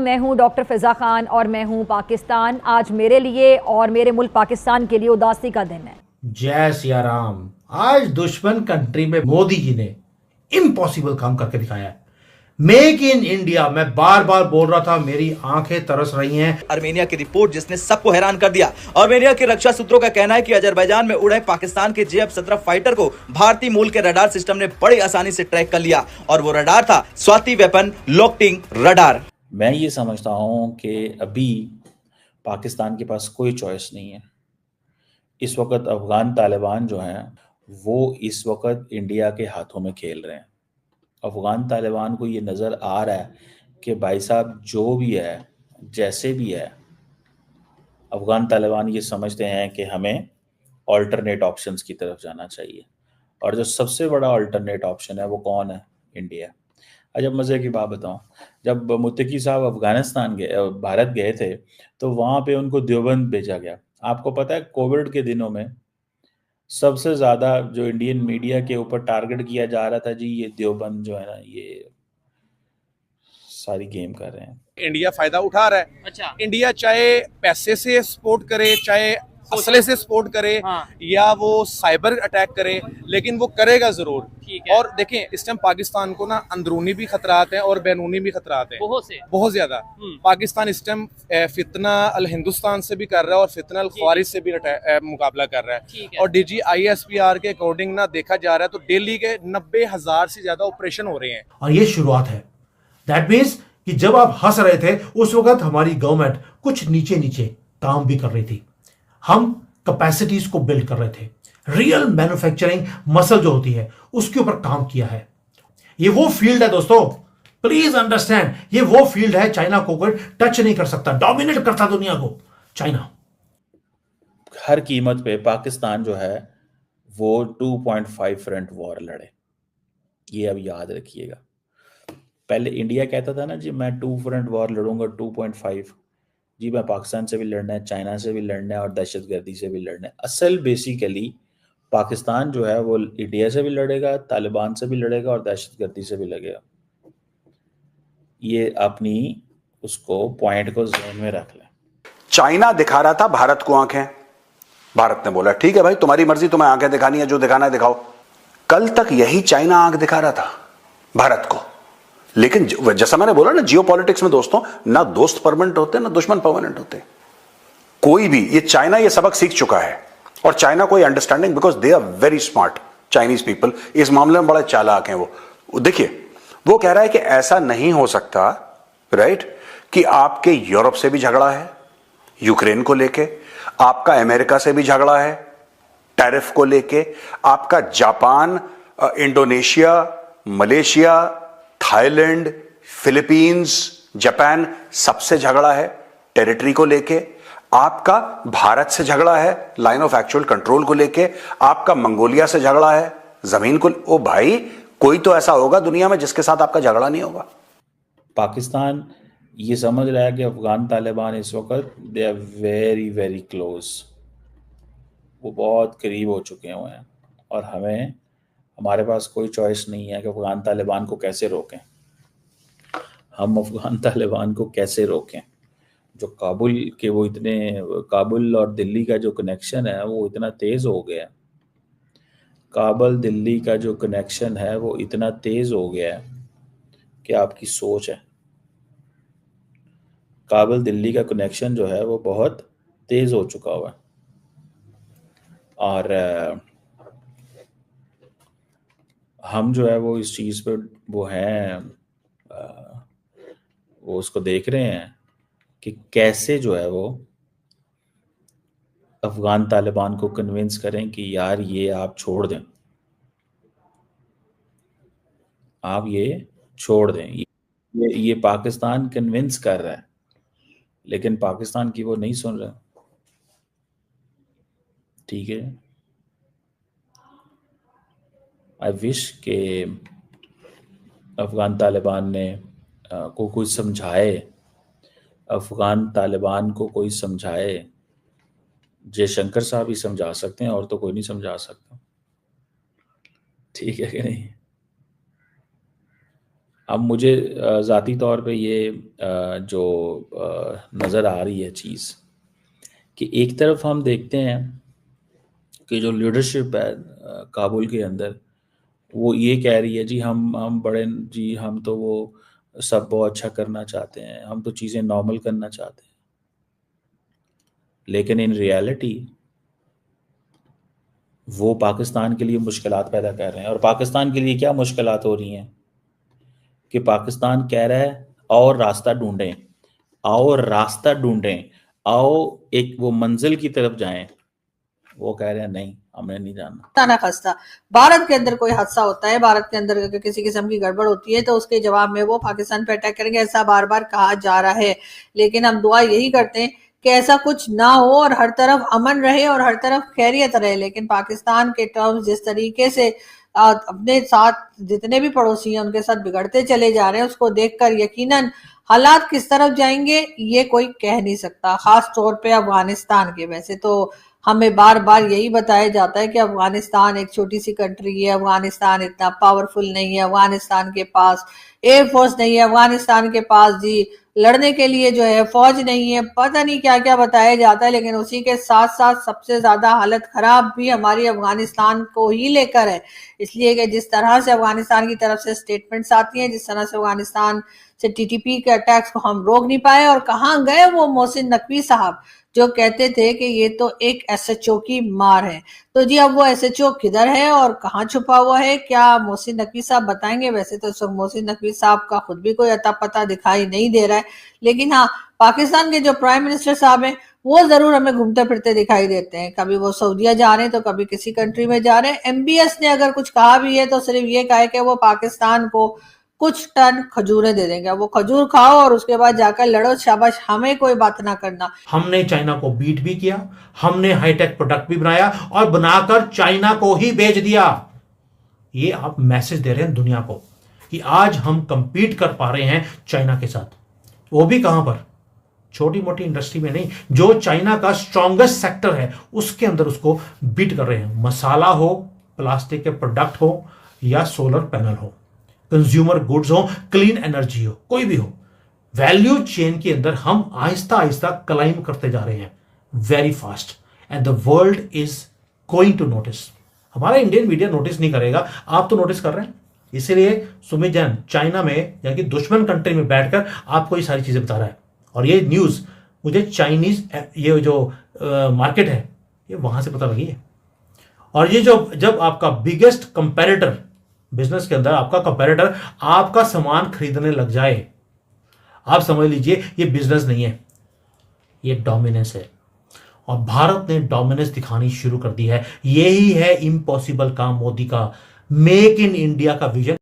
मैं हूं डॉक्टर फिजा खान और मैं हूं पाकिस्तान। आज मेरे लिए और मेरे मुल्क पाकिस्तान के लिए उदासी का दिन है। जय सिया राम। आज दुश्मन कंट्री में मोदी जी ने इम्पॉसिबल काम करके दिखाया है। मेक इन इंडिया, मैं बार बार बोल रहा था, मेरी आंखें तरस रही हैं। आर्मेनिया की रिपोर्ट जिसने सबको हैरान कर दिया। आर्मेनिया के रक्षा सूत्रों का कहना है कि अजरबैजान में उड़े पाकिस्तान के JF-17 फाइटर को भारतीय मूल के रडार सिस्टम ने बड़ी आसानी से ट्रैक कर लिया और वो रडार था स्वाति वेपन लोकटिंग रडार। मैं ये समझता हूं कि अभी पाकिस्तान के पास कोई चॉइस नहीं है। इस वक्त अफगान तालिबान जो हैं वो इस वक्त इंडिया के हाथों में खेल रहे हैं। अफगान तालिबान को ये नज़र आ रहा है कि भाई साहब जो भी है, जैसे भी है, अफगान तालिबान ये समझते हैं कि हमें ऑल्टरनेट ऑप्शंस की तरफ जाना चाहिए। और जो सबसे बड़ा ऑल्टरनेट ऑप्शन है वो कौन है? इंडिया। जब मज़े की बात बताऊं, जब मुत्तकी साहब अफगानिस्तान गए, भारत गए थे, तो वहाँ पे उनको देवबंद भेजा गया। आपको पता है कोविड के दिनों में सबसे ज़्यादा जो इंडियन मीडिया के ऊपर टारगेट किया जा रहा था, जी ये देवबंद जो है ना, ये सारी गेम कर रहे हैं। इंडिया फायदा उठा रहा है। अच्छा। इंडिया चाहे पैसे से सपोर्ट करे, चाहे असले से सपोर्ट करे, हाँ। या वो साइबर अटैक करे, लेकिन वो करेगा जरूर। ठीक है। और देखें, इस टाइम पाकिस्तान को ना अंदरूनी भी खतरात हैं और बैरूनी भी खतरात हैं, बहुत ज्यादा। पाकिस्तान इस टाइम फितना अल हिंदुस्तान से भी कर रहा है और फितना अल ख्वारिज से भी मुकाबला कर रहा है। और DGISPR के अकॉर्डिंग ना देखा जा रहा है तो डेली के 90,000 से ज्यादा ऑपरेशन हो रहे हैं। और ये शुरुआत है। दैट मीन्स कि जब आप हंस रहे थे उस वक्त हमारी गवर्नमेंट कुछ नीचे नीचे काम भी कर रही थी। हम कैपेसिटीज को बिल्ड कर रहे थे। रियल मैन्युफैक्चरिंग मसल जो होती है उसके ऊपर काम किया है। ये वो फील्ड है दोस्तों, प्लीज अंडरस्टैंड, ये वो फील्ड है चाइना को कोई टच नहीं कर सकता, डोमिनेट करता दुनिया को चाइना। हर कीमत पे पाकिस्तान जो है वो 2.5 फ्रंट वॉर लड़े, ये अब याद रखिएगा। पहले इंडिया कहता था ना जी मैं 2 फ्रंट वॉर लड़ूंगा, 2.5। जी मैं पाकिस्तान से भी लड़ना है, चाइना से भी लड़ना है और दहशतगर्दी से भी लड़ना है। असल बेसिकली पाकिस्तान जो है वो इंडिया से भी लड़ेगा, तालिबान से भी लड़ेगा और दहशतगर्दी से भी लड़ेगा। ये अपनी उसको पॉइंट को ज़हन में रख लें। चाइना दिखा रहा था भारत को आंखें, भारत ने बोला ठीक है भाई तुम्हारी मर्जी, तुम्हें आंखें दिखानी है, जो दिखाना है दिखाओ। कल तक यही चाइना आंख दिखा रहा था भारत को। लेकिन जैसा मैंने बोला ना, जियो पॉलिटिक्स में दोस्तों, ना दोस्त परमानेंट होते ना दुश्मन परमानेंट होते। कोई भी, ये चाइना ये सबक सीख चुका है और चाइना कोई understanding, because they are very smart Chinese people, इस मामले में बड़े चालाक हैं वो। देखिए वो कह रहा है कि ऐसा नहीं हो सकता, राइट, कि आपके यूरोप से भी झगड़ा है यूक्रेन को लेके, आपका अमेरिका से भी झगड़ा है टैरिफ को लेके, आपका Japan, Indonesia, Malaysia, Thailand, Philippines, Japan सबसे झगड़ा है टेरिटरी को लेके, आपका भारत से झगड़ा है लाइन ऑफ एक्चुअल कंट्रोल को लेके, आपका मंगोलिया से झगड़ा है जमीन को। ओ भाई, कोई तो ऐसा होगा दुनिया में जिसके साथ आपका झगड़ा नहीं होगा। पाकिस्तान ये समझ रहा है कि अफगान तालिबान इस वक्त they are very very close, वो बहुत करीब हो चुके हुए हैं और हमारे पास कोई चॉइस नहीं है कि अफगान तालिबान को कैसे रोकें। हम अफगान तालिबान को कैसे रोकें? जो काबुल और दिल्ली का जो कनेक्शन है वो इतना तेज़ हो गया है, काबुल दिल्ली का जो कनेक्शन है वो इतना तेज़ हो गया है कि आपकी सोच है। काबुल दिल्ली का कनेक्शन जो है वो बहुत तेज़ हो चुका हुआ है और हम जो है वो इस चीज़ पे वो हैं, वो उसको देख रहे हैं कि कैसे जो है वो अफगान तालिबान को कन्विंस करें कि यार ये आप छोड़ दें, आप ये छोड़ दें। ये पाकिस्तान कन्विंस कर रहा है लेकिन पाकिस्तान की वो नहीं सुन रहा। ठीक है, आई विश के अफगान तालिबान ने को कोई समझाए, अफगान तालिबान को कोई समझाए। जयशंकर साहब ही समझा सकते हैं और तो कोई नहीं समझा सकता। ठीक है कि नहीं? अब मुझे ज़ाती तौर पे ये जो नज़र आ रही है चीज़ कि एक तरफ हम देखते हैं कि जो लीडरशिप है काबुल के अंदर, वो ये कह रही है जी हम बड़े जी, हम तो वो सब बहुत अच्छा करना चाहते हैं, हम तो चीज़ें नॉर्मल करना चाहते हैं। लेकिन इन रियलिटी वो पाकिस्तान के लिए मुश्किलात पैदा कर रहे हैं। और पाकिस्तान के लिए क्या मुश्किलात हो रही हैं कि पाकिस्तान कह रहा है और रास्ता ढूंढें, आओ रास्ता ढूंढें, आओ एक वो मंजिल की तरफ जाएं। वो कह रहे हैं नहीं, हमें नहीं जाना। ना खस्ता भारत के अंदर कोई हादसा होता है, भारत के अंदर अगर किसी किस्म की गड़बड़ होती है तो उसके जवाब में वो पाकिस्तान पे अटैक करेंगे, ऐसा बार बार कहा जा रहा है। लेकिन हम दुआ यही करते हैं कि ऐसा कुछ ना हो और हर तरफ अमन रहे और हर तरफ खैरियत रहे। लेकिन पाकिस्तान के टर्म्स जिस तरीके से अपने साथ जितने भी पड़ोसी हैं उनके साथ बिगड़ते चले जा रहे हैं, उसको देखकर यकीनन हालात किस तरफ जाएंगे ये कोई कह नहीं सकता, खास तौर पे अफगानिस्तान के। वैसे तो हमें बार बार यही बताया जाता है कि अफगानिस्तान एक छोटी सी कंट्री है, अफगानिस्तान इतना पावरफुल नहीं है, अफगानिस्तान के पास एयरफोर्स नहीं है, अफगानिस्तान के पास जी लड़ने के लिए जो है फौज नहीं है, पता नहीं क्या क्या बताया जाता है। लेकिन उसी के साथ साथ सबसे ज्यादा हालत खराब भी हमारी अफगानिस्तान को ही लेकर है, इसलिए कि जिस तरह से अफगानिस्तान की तरफ से स्टेटमेंट्स आती हैं, जिस तरह से अफगानिस्तान से टीटीपी के अटैक्स को हम रोक नहीं पाए। और कहाँ गए वो मोहसिन नकवी साहब जो कहते थे कि ये तो एक एसएचओ की मार है। तो जी अब वो एसएचओ किधर है और कहाँ छुपा हुआ है, क्या मोहसिन नकवी साहब बताएंगे? वैसे तो सब मोहसिन नकवी साहब का खुद भी कोई अता पता दिखाई नहीं दे रहा है, लेकिन हाँ पाकिस्तान के जो प्राइम मिनिस्टर साहब हैं वो जरूर हमें घूमते फिरते दिखाई देते हैं। कभी वो सऊदीया जा रहे हैं तो कभी किसी कंट्री में जा रहे हैं। एमबीएस ने अगर कुछ कहा भी है तो सिर्फ ये कहा है कि वो पाकिस्तान को कुछ टन खजूरें दे देंगे, वो खजूर खाओ और उसके बाद जाकर लड़ो, शाबाश, हमें कोई बात ना करना। हमने चाइना को बीट भी किया, हमने हाईटेक प्रोडक्ट भी बनाया और बनाकर चाइना को ही बेच दिया। ये आप मैसेज दे रहे हैं दुनिया को कि आज हम कंपीट कर पा रहे हैं चाइना के साथ, वो भी कहां पर, छोटी मोटी इंडस्ट्री में नहीं, जो चाइना का स्ट्रॉन्गेस्ट सेक्टर है उसके अंदर उसको बीट कर रहे हैं। मसाला हो, प्लास्टिक के प्रोडक्ट हो या सोलर पैनल हो, कंज्यूमर गुड्स हो, क्लीन एनर्जी हो, कोई भी हो, वैल्यू चेन के अंदर हम आहिस्ता आहिस्ता क्लाइम करते जा रहे हैं, very fast, and the world is going to notice. हमारा इंडियन मीडिया नोटिस नहीं करेगा, आप तो नोटिस कर रहे हैं। इसीलिए सुमित जैन चाइना में यानी कि दुश्मन कंट्री में बैठकर आपको ये सारी चीजें बता रहा है। और ये न्यूज मुझे चाइनीज ये जो मार्केट है ये वहां से पता लगी है। और ये जो जब आपका बिगेस्ट कंपेरेटर बिजनेस के अंदर, आपका कंपेरेटर आपका सामान खरीदने लग जाए, आप समझ लीजिए ये बिजनेस नहीं है, ये डोमिनेंस है। और भारत ने डोमिनेंस दिखानी शुरू कर दी है। यही है इम्पॉसिबल काम मोदी का, मेक इन इंडिया का विजन।